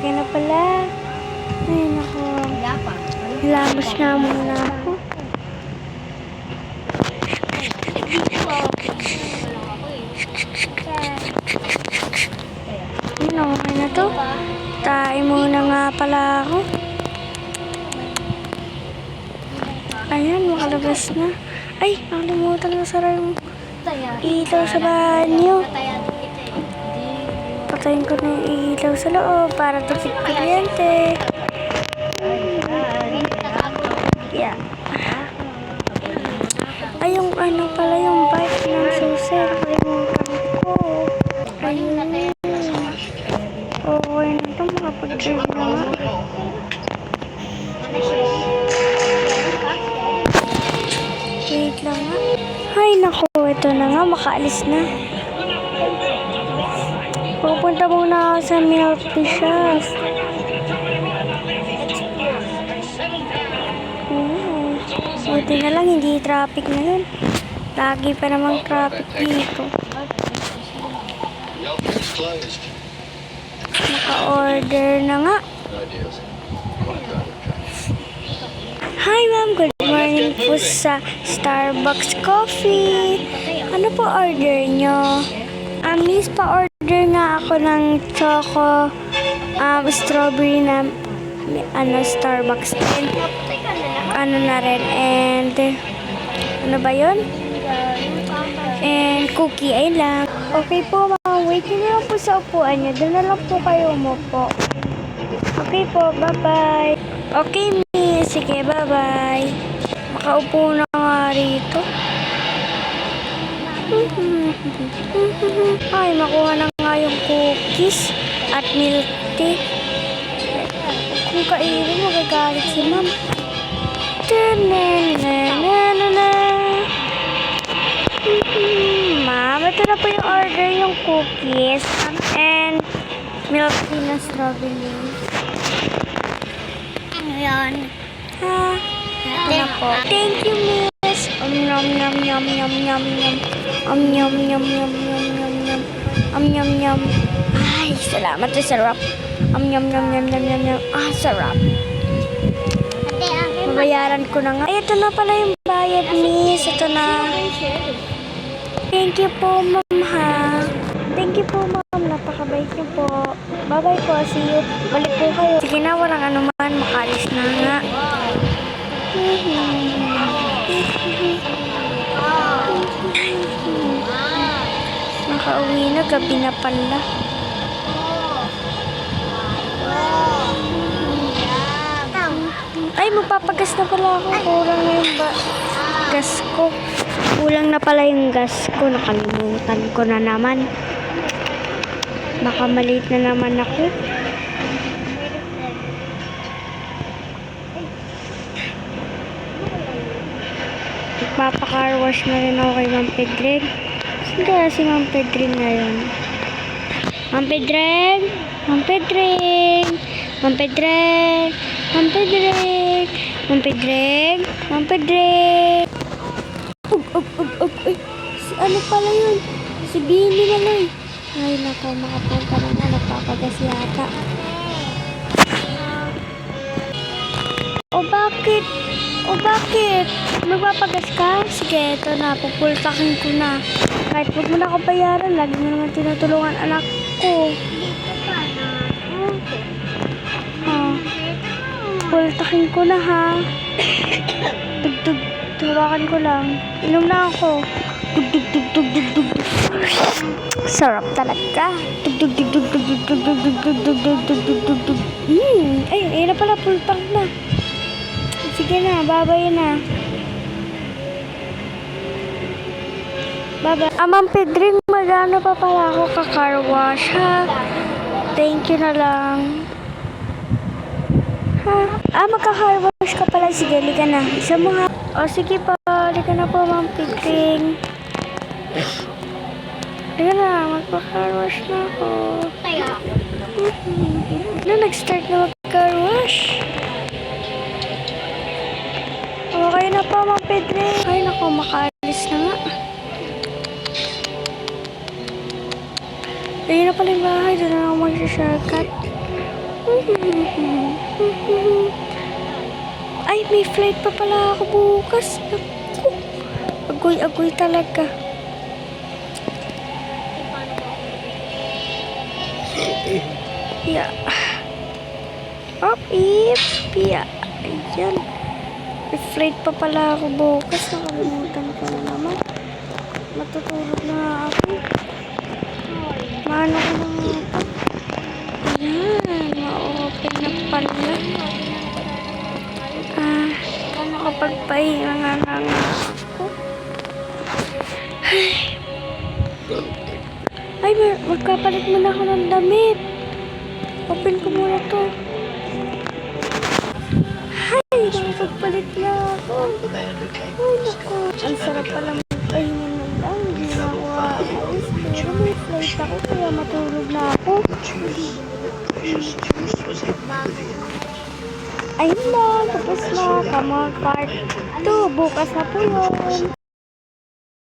Okay na pala. Ay, naku. Hilamos nga muna ako. Ayun, okay na to. Tayo muna nga pala ako. Ayan, makalabas na. Ay, nakalimutan na sara yung ilaw sa banyo. Patayin ko na yung ilaw sa loob para tupid kuryente. Yeah. Ay, yung ano pala yung bike ng susi. Nakalimutan ko. Ayun. Okay na ito. Makapag-drive na nga. Wait lang nga. Ay, naku. Ito na nga. Makaalis na. Pupunta muna ako sa milk tea shop. Buti na lang, hindi traffic na yun. Lagi pa namang traffic dito. Naka-order na nga. Hi ma'am, good morning po sa Starbucks Coffee. Ano po order nyo? Miss, pa-order nga ako ng choco strawberry na Starbucks din. Ano na rin, and ano ba yun? And cookie, ayun lang. Okay po ma'am, wait nyo lang po sa upuan nyo. Doon na lang po kayo umupo. Okay po, bye-bye. Okay miss, sige bye-bye. Makaupo na nga rito. Ay, makuha na nga yung cookies at milk tea. Kung kainin, magagalit si ma'am. Ma'am, ito na po yung order, yung cookies and milk tea na strawberry. Ayan. Ha? Ito na po. Thank you, miss. Yum, yum, yum, yum, yum, yum. Yum, yum, yum, yum, yum, yum, yum. Yum, yum. Ay, salamat sa sarap. Yum, yum, yum, yum, yum, yum, yum. Ah, sarap. Babayaran ko na nga. Ay, ito na pala yung bayad, miss. Ito na. Thank you po, ma'am, ha. Thank you po, ma'am. Napakabait niyo po. Bye-bye po. See you. Balik po kayo. Sige na, walang anuman. Makalis na nga. Nakauwi na. Gabi na pala. Ay, magpapagas na pala ako. Kulang na yung gas ko. Kulang na pala yung gas ko. Nakalimutan ko na naman. Baka malate na naman ako. Magpapaka-car wash na rin ako kay Ma'am Pedreg. Saan kaya si Ma'am Pedreg ngayon? Ma'am Pedreg! Ma'am Pedreg! Ma'am Pedreg! Ma'am Pedreg! Ma'am Pedreg! Ma'am Pedreg! Ay, si ano pala yun? Si Bini na lang. Ay, nako, makapunta na na. Nagpapagas yata. O bakit? O bakit? Magpapagas ka? Sige, ito na. Pupultakin ko na. Kahit wag mo na ako bayaran, lagi mo naman tinutulungan anak ko. Pultakin ko na ha. Tugtug. Hawakan ko lang. Inom na ako. Tugtug, tugtug, tugtug, tugtug. Sarap talaga. Tugtug, tugtug, tugtug, tugtug, tugtug, tugtug, tugtug, tugtug. Ay, ayun na pala. Pultang na. Sige na, babay na. Bye-bye. Ma'am Pedring, magano pa pala ako ka-car wash, ha? Thank you na lang. Ha? Magka-car wash ka pala. Sige, liga na. Isa mo ha. O, sige po. Liga na po, Ma'am Pedring. Liga na. Magpa-car wash na ako. Nag-start na mag-car wash. Okay na po, Ma'am Pedring. Ay, naku, makaalis na nga. Ayun na pala yung bahay. Doon na ako mag-shortcut. may flight pa pala ako bukas. Naku, agoy-agoy talaga. Yeah. Oh, yeah. Ayan. May flight pa pala ako bukas. Nakalimutan ko na naman. Matutulog na nga ako. Maano ko na nga ito. Ayan. Ma-open na pala. Nakapagpahinga nga na nga ako. Ay, magkapalit muna ako ng damit. Open ko muna to. Ay, nakapagpalit na ako. Ay, naku. Ang sarap pala magpahinga na lang. Hindi na ako aalis. Pero may flight ako kaya matulog na ako. Ayun lang. Tapos na. Come on, part 2. Bukas na po yun.